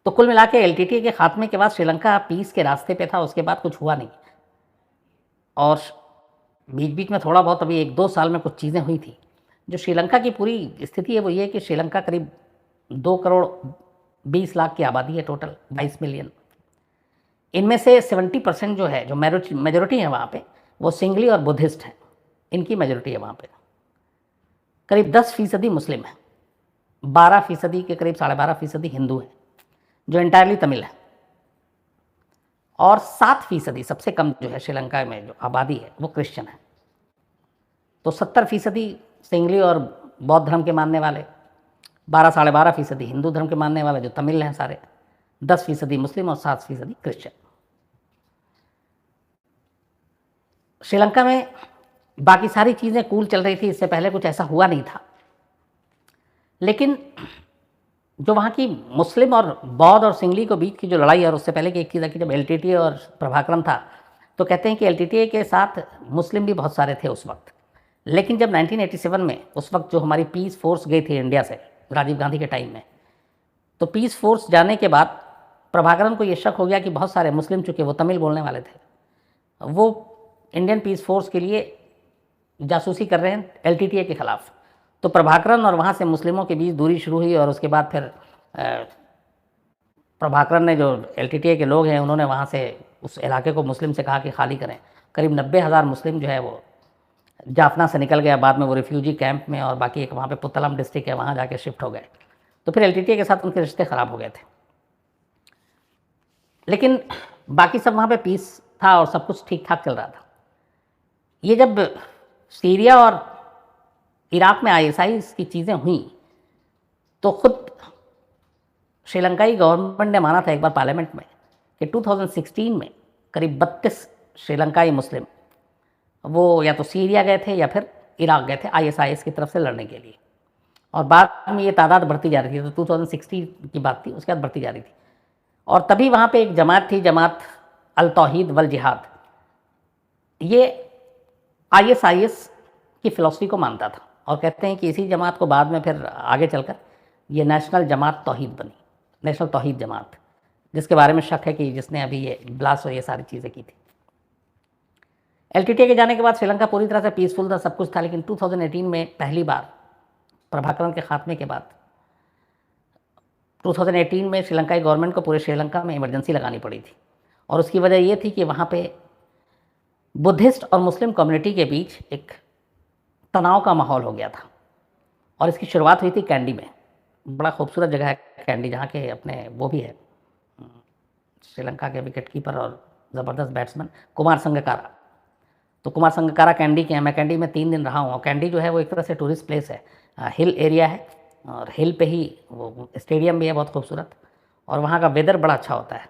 तो कुल मिला के एलटीटीई के खात्मे के बाद श्रीलंका पीस के रास्ते पे था, उसके बाद कुछ हुआ नहीं। और बीच-बीच में थोड़ा बहुत अभी 1-2 साल में कुछ चीज़ें हुई थी। जो श्रीलंका की पूरी स्थिति है वो ये है कि श्रीलंका करीब 2 करोड़ 20 लाख की आबादी है टोटल, 22 मिलियन। इनमें से 70% जो है, जो मेजॉरिटी है वहाँ पे, वो सिंगली और बुद्धिस्ट हैं, इनकी मेजॉरिटी है वहाँ पे। करीब 10% मुस्लिम है, 12% के करीब 12.5% हिंदू हैं, जो एंटायरली तमिल है, और 7% सबसे कम जो है श्रीलंका में जो आबादी है वो क्रिश्चियन है। तो 70% सिंगली और बौद्ध धर्म के मानने वाले, 12-12.5% हिंदू धर्म के मानने वाले जो तमिल हैं सारे, 10% मुस्लिम और 7% क्रिश्चियन। श्रीलंका में बाकी सारी चीज़ें कूल चल रही थी, इससे पहले कुछ ऐसा हुआ नहीं था। लेकिन जो वहाँ की मुस्लिम और बौद्ध और सिंगली के बीच की जो लड़ाई, और उससे पहले की एक चीज़ है कि जब एलटीटीई और प्रभाकरण था, तो कहते हैं कि एलटीटीई के साथ मुस्लिम भी बहुत सारे थे उस वक्त। लेकिन जब 1987 में, उस वक्त जो हमारी पीस फोर्स गई थी इंडिया से राजीव गांधी के टाइम में, तो पीस फोर्स जाने के बाद प्रभाकरण को ये शक हो गया कि बहुत सारे मुस्लिम, चूँकि वो तमिल बोलने वाले थे, वो इंडियन पीस फोर्स के लिए जासूसी कर रहे हैं एलटीटीई के ख़िलाफ़। तो प्रभाकरण और वहाँ से मुस्लिमों के बीच दूरी शुरू हुई, और उसके बाद फिर प्रभाकरण ने, जो एलटीटीई के लोग हैं, उन्होंने वहाँ से उस इलाके को मुस्लिम से कहा कि खाली करें। करीब 90,000 मुस्लिम जो है वो जाफना से निकल गया, बाद में वो रिफ्यूजी कैंप में, और बाकी एक वहाँ पे पुत्तलम डिस्ट्रिक्ट है, वहाँ जाके शिफ्ट हो गए। तो फिर एलटीटीई के साथ उनके रिश्ते ख़राब हो गए थे। लेकिन बाकी सब वहाँ पे पीस था और सब कुछ ठीक ठाक चल रहा था। ये जब सीरिया और इराक में आईएसआई की चीज़ें हुई, तो खुद श्रीलंकाई गवर्नमेंट ने माना था एक बार पार्लियामेंट में कि 2016 में करीब 32 श्रीलंकाई मुस्लिम वो या तो सीरिया गए थे या फिर इराक गए थे आईएसआईएस की तरफ से लड़ने के लिए, और बाद में ये तादाद बढ़ती जा रही थी। तो 2016 की बात थी, उसके बाद बढ़ती जा रही थी। और तभी वहाँ पे एक जमात थी, जमात अल तौहीद वल जिहाद, ये आईएसआईएस की फ़िलॉसफी को मानता था, और कहते हैं कि इसी जमात को बाद में फिर आगे चलकर ये नेशनल जमात तौहीद बनी, नेशनल तौहीद जमात, जिसके बारे में शक है कि जिसने अभी ये ब्लास्ट और ये सारी चीज़ें की थी। एलटीटीई के जाने के बाद श्रीलंका पूरी तरह से पीसफुल था, सब कुछ था। लेकिन 2018 में पहली बार प्रभाकरण के खात्मे के बाद 2018 में श्रीलंकाई गवर्नमेंट को पूरे श्रीलंका में इमरजेंसी लगानी पड़ी थी, और उसकी वजह ये थी कि वहाँ पे बुद्धिस्ट और मुस्लिम कम्युनिटी के बीच एक तनाव का माहौल हो गया था। और इसकी शुरुआत हुई थी कैंडी में, बड़ा खूबसूरत जगह है कैंडी, जहाँ के अपने वो भी है श्रीलंका के विकेट कीपर और ज़बरदस्त बैट्समैन कुमार संगकारा। तो कुमार संगकारा कैंडी के हैं, मैं कैंडी में 3 दिन रहा हूँ। और कैंडी जो है वो एक तरह से टूरिस्ट प्लेस है, हिल एरिया है, और हिल पे ही वो स्टेडियम भी है बहुत खूबसूरत, और वहाँ का वेदर बड़ा अच्छा होता है।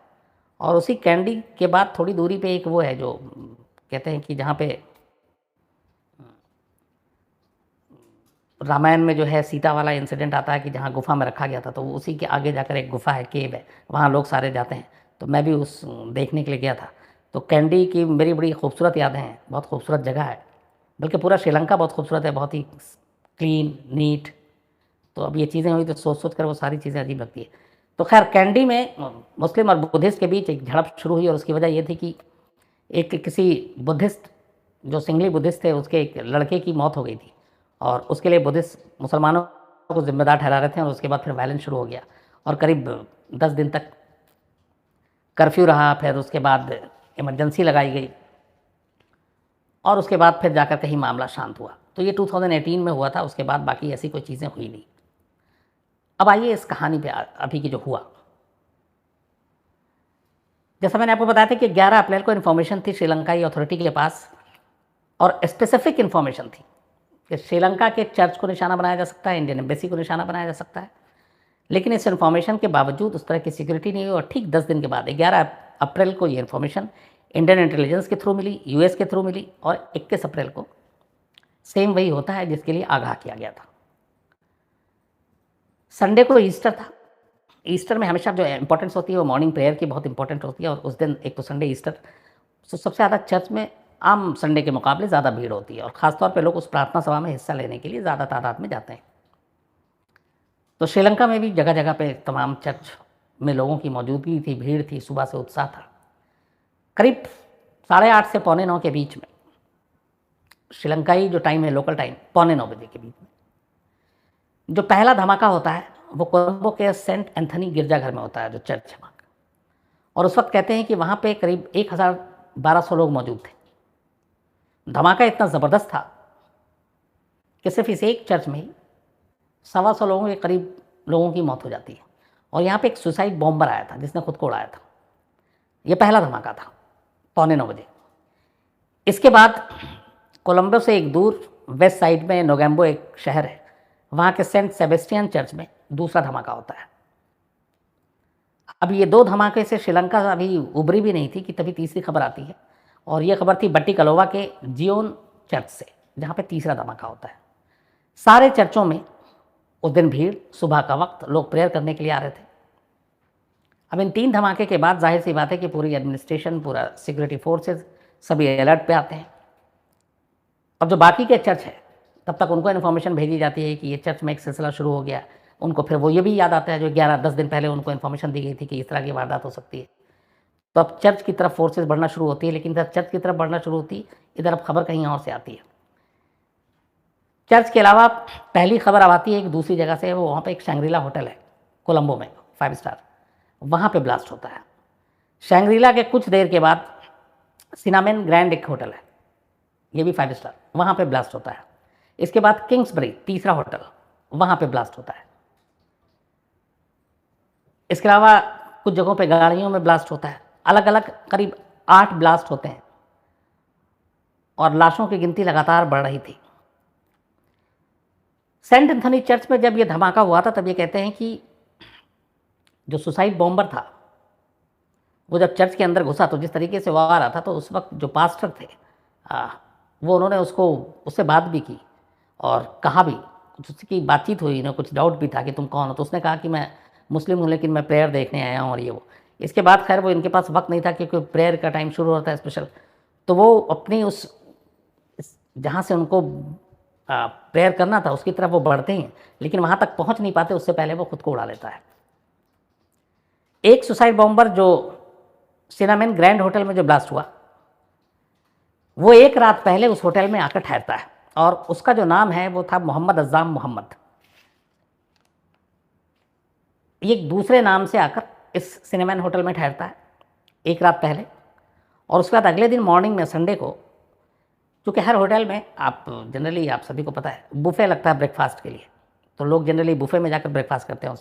और उसी कैंडी के बाद थोड़ी दूरी पे एक वो है जो कहते हैं कि जहाँ पे रामायण में जो है सीता वाला इंसिडेंट आता है कि जहाँ गुफा में रखा गया था, तो उसी के आगे जाकर एक गुफा है, केव है, वहाँ लोग सारे जाते हैं। तो मैं भी उस देखने के लिए गया था। तो कैंडी की मेरी बड़ी खूबसूरत यादें हैं, बहुत खूबसूरत जगह है, बल्कि पूरा श्रीलंका बहुत खूबसूरत है, बहुत ही क्लीन नीट। तो अब ये चीज़ें हुई तो सोच सोच कर वो सारी चीज़ें अजीब लगती है। तो खैर कैंडी में मुस्लिम और बुद्धिस्ट के बीच एक झड़प शुरू हुई, और उसकी वजह ये थी कि एक किसी बुद्धिस्ट, जो सिंगली बुद्धिस्ट थे, उसके एक लड़के की मौत हो गई थी, और उसके लिए बुद्धिस्ट मुसलमानों को जिम्मेदार ठहरा रहे थे। और उसके बाद फिर वायलेंस शुरू हो गया, और करीब 10 दिन तक कर्फ्यू रहा। फिर उसके बाद इमरजेंसी लगाई गई, और उसके बाद फिर जाकर कहीं मामला शांत हुआ। तो ये 2018 में हुआ था, उसके बाद बाकी ऐसी कोई चीज़ें हुई नहीं। अब आइए इस कहानी पे अभी की जो हुआ। जैसा मैंने आपको बताया था कि 11 अप्रैल को इन्फॉर्मेशन थी श्रीलंकाई अथॉरिटी के पास, और स्पेसिफिक इन्फॉर्मेशन थी कि श्रीलंका के चर्च को निशाना बनाया जा सकता है, इंडियन एम्बेसी को निशाना बनाया जा सकता है। लेकिन इस इन्फॉर्मेशन के बावजूद उस तरह की सिक्योरिटी नहीं हुई, और ठीक 10 दिन के बाद 11 अप्रैल को ये इन्फॉर्मेशन इंडियन इंटेलिजेंस के थ्रू मिली, यूएस के थ्रू मिली, और 21 अप्रैल को सेम वही होता है जिसके लिए आगाह किया गया था। संडे को ईस्टर था। ईस्टर में हमेशा जो इंपॉर्टेंस होती है वो मॉर्निंग प्रेयर की बहुत इंपॉर्टेंट होती है, और उस दिन एक तो संडे ईस्टर, तो सबसे ज़्यादा चर्च में आम संडे के मुकाबले ज़्यादा भीड़ होती है, और ख़ासतौर पे लोग उस प्रार्थना सभा में हिस्सा लेने के लिए ज़्यादा तादाद में जाते हैं। तो श्रीलंका में भी जगह जगह पे तमाम चर्च में लोगों की मौजूदगी थी, भीड़ थी, सुबह से उत्साह था। करीब 8:30 से 8:45 के बीच में, श्रीलंकाई जो टाइम है लोकल टाइम 8:45 बजे के बीच में, जो पहला धमाका होता है वो कोलंबो के सेंट एंथनी गिरजाघर में होता है, जो चर्च है वहाँ का। और उस वक्त कहते हैं कि वहाँ पे करीब 1200 लोग मौजूद थे। धमाका इतना ज़बरदस्त था कि सिर्फ इस एक चर्च में ही 125 लोगों के करीब लोगों की मौत हो जाती है। और यहाँ पे एक सुसाइड बॉम्बर आया था जिसने खुद को उड़ाया था। ये पहला धमाका था 8:45 बजे। इसके बाद कोलंबो से एक दूर वेस्ट साइड में नोगेम्बो एक शहर है, वहाँ के सेंट सेबेस्टियन चर्च में दूसरा धमाका होता है। अब ये 2 धमाके से श्रीलंका अभी उभरी भी नहीं थी कि तभी तीसरी खबर आती है। और ये खबर थी बट्टिकलोवा के जियोन चर्च से, जहाँ पे तीसरा धमाका होता है। सारे चर्चों में उस दिन भीड़, सुबह का वक्त, लोग प्रेयर करने के लिए आ रहे थे। अब इन 3 धमाके के बाद जाहिर सी बात है कि पूरी एडमिनिस्ट्रेशन, पूरा सिक्योरिटी फोर्सेस सभी अलर्ट पे आते हैं। अब जो बाकी के चर्च है तब तक उनको इन्फॉर्मेशन भेजी जाती है कि ये चर्च में एक सिलसिला शुरू हो गया। उनको फिर वो ये भी याद आता है जो 11-10 दिन पहले उनको इन्फॉर्मेशन दी गई थी कि इस तरह की वारदात हो सकती है। तो अब चर्च की तरफ फोर्सेस बढ़ना शुरू होती है, लेकिन इधर चर्च की तरफ बढ़ना शुरू होती, इधर अब खबर कहीं और से आती है। चर्च के अलावा पहली खबर अब आती है एक दूसरी जगह से। वो वहाँ पे एक शैंग्रीला होटल है कोलंबो में, 5 स्टार, वहाँ पे ब्लास्ट होता है। शैंग्रीला के कुछ देर के बाद सिनामेन ग्रैंड एक होटल है, ये भी 5 स्टार, वहाँ पे ब्लास्ट होता है। इसके बाद किंग्सबरी, तीसरा होटल, वहाँ पे ब्लास्ट होता है। इसके अलावा कुछ जगहों पे गाड़ियों में ब्लास्ट होता है। अलग अलग करीब 8 ब्लास्ट होते हैं और लाशों की गिनती लगातार बढ़ रही थी। सेंट एंथनी चर्च में जब ये धमाका हुआ था तब ये कहते हैं कि जो सुसाइड बॉम्बर था वो जब चर्च के अंदर घुसा तो जिस तरीके से वो आ रहा था, तो उस वक्त जो पास्टर थे वो उन्होंने उससे बात भी की और कहा भी, कुछ उसकी बातचीत हुई ना, कुछ डाउट भी था कि तुम कौन हो। तो उसने कहा कि मैं मुस्लिम हूँ लेकिन मैं प्रेयर देखने आया हूँ और ये वो। इसके बाद खैर वो इनके पास वक्त नहीं था क्योंकि प्रेयर का टाइम शुरू होता है स्पेशल। तो वो अपनी जहाँ से उनको प्रेयर करना था उसकी तरफ वो बढ़ते हैं, लेकिन वहाँ तक पहुँच नहीं पाते, उससे पहले वो खुद को उड़ा लेता है। एक सुसाइड बॉम्बर जो सिनामेन ग्रैंड होटल में जो ब्लास्ट हुआ, वो एक रात पहले उस होटल में आकर ठहरता है और उसका जो नाम है वो था मोहम्मद अज़्ज़ाम मोहम्मद। एक दूसरे नाम से आकर इस सिनेमैन होटल में ठहरता है एक रात पहले। और उसके बाद अगले दिन मॉर्निंग में, संडे को, क्योंकि हर होटल में आप जनरली, आप सभी को पता है, बुफ़े लगता है ब्रेकफास्ट के लिए, तो लोग जनरली बुफ़े में जाकर ब्रेकफास्ट करते हैं।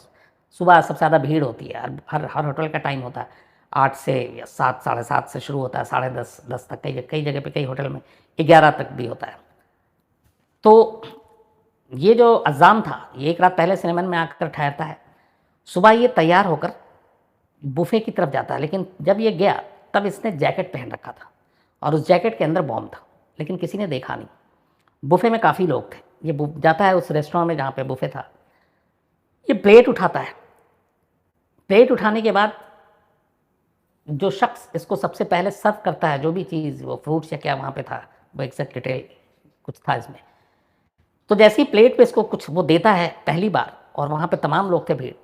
सुबह सबसे ज़्यादा भीड़ होती है, हर होटल का टाइम होता है 8 से या 7, 7:30 से शुरू होता है, 10:30, 10 तक, कई जगह पे, कई होटल में 11 तक भी होता है। तो ये जो अज़्ज़ाम था ये एक रात पहले सिनेमैन में आकर ठहरता है। सुबह ये तैयार होकर बुफ़े की तरफ जाता है, लेकिन जब ये गया तब इसने जैकेट पहन रखा था और उस जैकेट के अंदर बॉम्ब था, लेकिन किसी ने देखा नहीं। बुफ़े में काफ़ी लोग थे। ये जाता है उस रेस्टोरेंट में जहाँ पे बुफ़े था, ये प्लेट उठाता है। प्लेट उठाने के बाद जो शख्स इसको सबसे पहले सर्व करता है, जो भी चीज़, वो फ्रूट्स या क्या वहाँ पे था, वो एग्जैक्ट डिटेल कुछ था इसमें, तो जैसे ही प्लेट पे इसको कुछ वो देता है पहली बार और वहाँ पे तमाम लोग थे भीड़,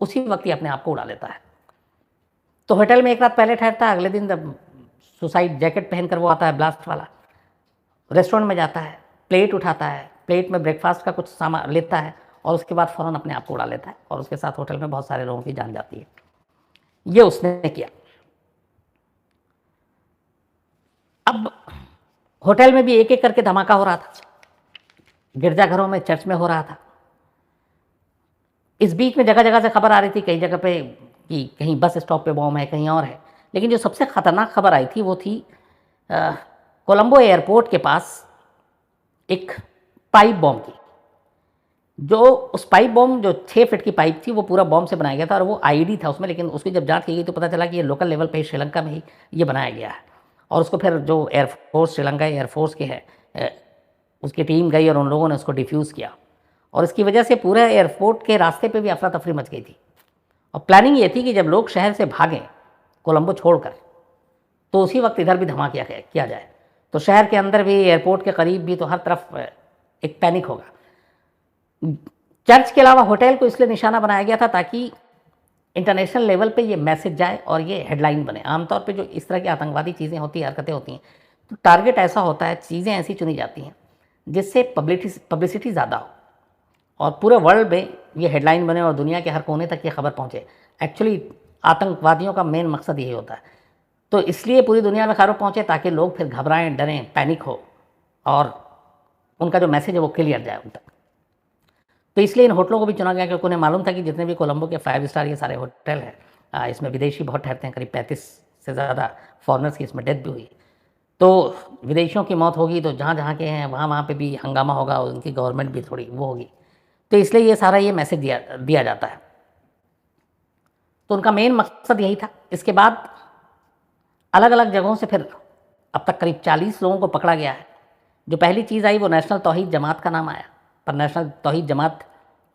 उसी वक्त ही अपने आप को उड़ा लेता है। तो होटल में एक रात पहले ठहरता है, अगले दिन जब सुसाइड जैकेट पहनकर वो आता है ब्लास्ट वाला, रेस्टोरेंट में जाता है, प्लेट उठाता है, प्लेट में ब्रेकफास्ट का कुछ सामान लेता है और उसके बाद फ़ौरन अपने आप को उड़ा लेता है और उसके साथ होटल में बहुत सारे लोगों की जान जाती है। ये उसने किया। अब होटल में भी एक एक करके धमाका हो रहा था, गिरजाघरों में, चर्च में हो रहा था। इस बीच में जगह जगह से खबर आ रही थी, कई जगह पे कि कहीं बस स्टॉप पे बॉम्ब है, कहीं और है। लेकिन जो सबसे ख़तरनाक खबर आई थी वो थी कोलंबो एयरपोर्ट के पास एक पाइप बॉम्ब की। जो उस पाइप बॉम्ब, जो 6 फीट की पाइप थी, वो पूरा बॉम्ब से बनाया गया था और वो आईईडी था उसमें। लेकिन उसकी जब जांच की गई तो पता चला कि ये लोकल लेवल पे श्रीलंका में ही ये बनाया गया है। और उसको फिर जो एयरफोर्स, श्रीलंका एयरफोर्स के है, उसकी टीम गई और उन लोगों ने उसको डिफ्यूज़ किया और इसकी वजह से पूरे एयरपोर्ट के रास्ते पे भी अफरा तफरी मच गई थी। और प्लानिंग ये थी कि जब लोग शहर से भागें कोलंबो छोड़कर, तो उसी वक्त इधर भी धमाका किया जाए, तो शहर के अंदर भी, एयरपोर्ट के करीब भी, तो हर तरफ एक पैनिक होगा। चर्च के अलावा होटल को इसलिए निशाना बनाया गया था ताकि इंटरनेशनल लेवल पे ये मैसेज जाए और ये हेडलाइन बने। आमतौर पे जो इस तरह की आतंकवादी चीज़ें होती हैं, हरकतें होती हैं, तो टारगेट ऐसा होता है, चीज़ें ऐसी चुनी जाती हैं जिससे पब्लिसिटी ज़्यादा हो और पूरे वर्ल्ड में ये हेडलाइन बने और दुनिया के हर कोने तक ये खबर पहुँचे। एक्चुअली आतंकवादियों का मेन मकसद यही होता है। तो इसलिए पूरी दुनिया में खबर पहुँचे ताकि लोग फिर घबराएं, डरें, पैनिक हो और उनका जो मैसेज है वो क्लियर जाए उन तक। तो इसलिए इन होटलों को भी चुना गया क्योंकि उन्हें मालूम था कि जितने भी कोलंबो के 5 स्टार ये सारे होटल हैं, इसमें विदेशी बहुत ठहरते हैं। करीब 35 से ज़्यादा फॉरेनर्स की इसमें डेथ भी हुई। तो विदेशियों की मौत होगी तो जहाँ जहाँ के हैं वहाँ पे भी हंगामा होगा, उनकी गवर्नमेंट भी थोड़ी वो होगी। तो इसलिए ये सारा ये मैसेज दिया जाता है। तो उनका मेन मकसद यही था। इसके बाद अलग अलग जगहों से फिर अब तक करीब 40 लोगों को पकड़ा गया है। जो पहली चीज़ आई वो नेशनल तौहीद जमात का नाम आया, पर नेशनल तौहीद जमात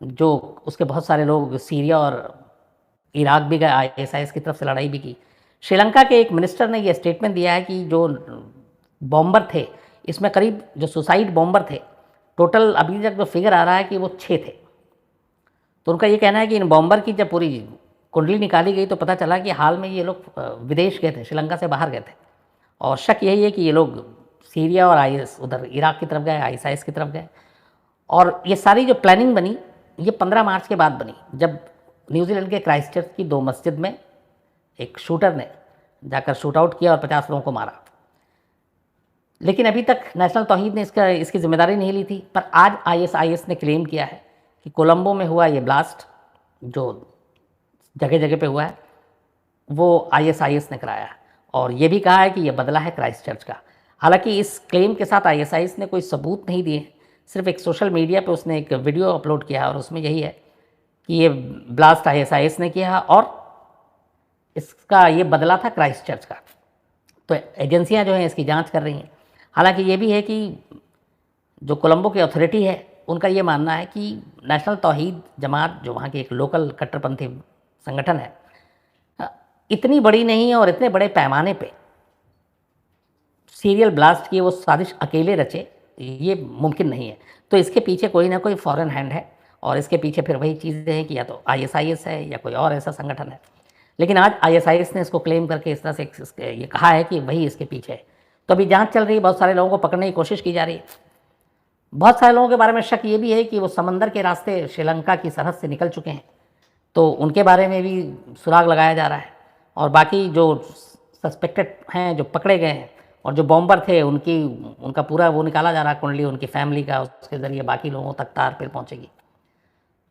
जो उसके बहुत सारे लोग सीरिया और इराक भी गए, ISIS की तरफ से लड़ाई भी की। श्रीलंका के एक मिनिस्टर ने यह स्टेटमेंट दिया है कि जो बॉम्बर थे इसमें करीब जो सुसाइड बॉम्बर थे, टोटल अभी तक जो फिगर आ रहा है कि वो 6 थे। तो उनका ये कहना है कि इन बॉम्बर की जब पूरी कुंडली निकाली गई तो पता चला कि हाल में ये लोग विदेश गए थे, श्रीलंका से बाहर गए थे। और शक यही है कि ये लोग सीरिया और IS उधर इराक की तरफ गए, ISIS की तरफ गए। और ये सारी जो प्लानिंग बनी ये 15 मार्च के बाद बनी, जब न्यूजीलैंड के क्राइस्टचर्च की 2 मस्जिद में एक शूटर ने जाकर शूट आउट किया और 50 लोगों को मारा। लेकिन अभी तक नेशनल तौहीद ने इसकी जिम्मेदारी नहीं ली थी। पर आज ISIS ने क्लेम किया है कि कोलंबो में हुआ ये ब्लास्ट जो जगह जगह पे हुआ है वो ISIS ने कराया है। और ये भी कहा है कि ये बदला है क्राइस्टचर्च का। हालांकि इस क्लेम के साथ ISIS ने कोई सबूत नहीं दिए, सिर्फ एक सोशल मीडिया पे उसने एक वीडियो अपलोड किया और उसमें यही है कि ये ब्लास्ट ISIS ने किया और इसका ये बदला था क्राइस्टचर्च का। तो एजेंसियां जो हैं इसकी जांच कर रही हैं। हालांकि ये भी है कि जो कोलंबो की अथॉरिटी है उनका ये मानना है कि नेशनल तौहीद जमात जो वहाँ की एक लोकल कट्टरपंथी संगठन है, इतनी बड़ी नहीं है और इतने बड़े पैमाने पे सीरियल ब्लास्ट की वो साजिश अकेले रचे, ये मुमकिन नहीं है। तो इसके पीछे कोई ना कोई फॉरेन हैंड है और इसके पीछे फिर वही चीज़ें हैं कि या तो ISIS है या कोई और ऐसा संगठन है। लेकिन आज ISIS ने इसको क्लेम करके इस तरह से ये कहा है कि वही इसके पीछे है। तो अभी जांच चल रही है, बहुत सारे लोगों को पकड़ने की कोशिश की जा रही है। बहुत सारे लोगों के बारे में शक ये भी है कि वो समंदर के रास्ते श्रीलंका की सरहद से निकल चुके हैं, तो उनके बारे में भी सुराग लगाया जा रहा है। और बाकी जो सस्पेक्टेड हैं, जो पकड़े गए हैं और जो बॉम्बर थे उनका पूरा वो निकाला जा रहा है, कुंडली उनकी फैमिली का, उसके ज़रिए बाकी लोगों तक तार फिर पहुँचेगी।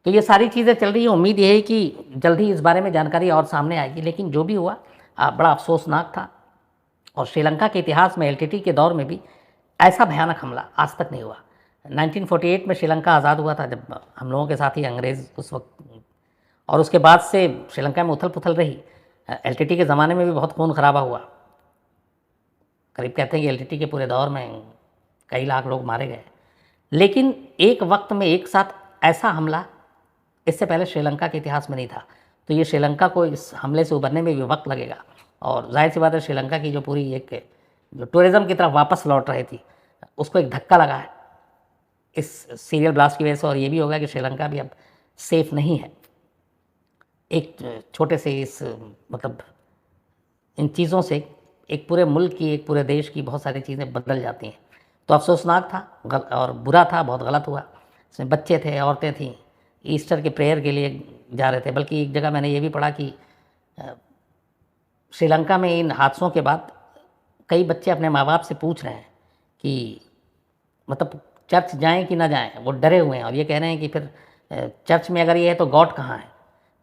तो ये सारी चीज़ें चल रही है। उम्मीद ये है कि जल्द ही इस बारे में जानकारी और सामने आएगी। लेकिन जो भी हुआ बड़ा अफसोसनाक था और श्रीलंका के इतिहास में LTT के दौर में भी ऐसा भयानक हमला आज तक नहीं हुआ। 1948 में श्रीलंका आज़ाद हुआ था, जब हम लोगों के साथ ही अंग्रेज़ उस वक्त, और उसके बाद से श्रीलंका में उथल पुथल रही। LTT के ज़माने में भी बहुत खून खराबा हुआ। करीब कहते हैं कि LTT के पूरे दौर में कई लाख लोग मारे गए। लेकिन एक वक्त में एक साथ ऐसा हमला इससे पहले श्रीलंका के इतिहास में नहीं था। तो ये श्रीलंका को इस हमले से उबरने में भी वक्त लगेगा। और जाहिर सी बात है श्रीलंका की जो पूरी एक जो टूरिज़्म की तरफ वापस लौट रही थी उसको एक धक्का लगा है इस सीरियल ब्लास्ट की वजह से। और ये भी होगा कि श्रीलंका भी अब सेफ़ नहीं है। एक छोटे से इस मतलब इन चीज़ों से एक पूरे मुल्क की, एक पूरे देश की बहुत सारी चीज़ें बदल जाती हैं। तो अफसोसनाक था और बुरा था, बहुत गलत हुआ। इसमें बच्चे थे, औरतें थीं, ईस्टर के प्रेयर के लिए जा रहे थे। बल्कि एक जगह मैंने ये भी पढ़ा कि श्रीलंका में इन हादसों के बाद कई बच्चे अपने माँ बाप से पूछ रहे हैं कि मतलब चर्च जाएं कि ना जाएं। वो डरे हुए हैं और ये कह रहे हैं कि फिर चर्च में अगर ये है तो गॉड कहाँ है।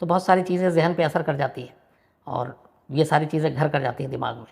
तो बहुत सारी चीज़ें जहन पे असर कर जाती है और ये सारी चीज़ें घर कर जाती हैं दिमाग में।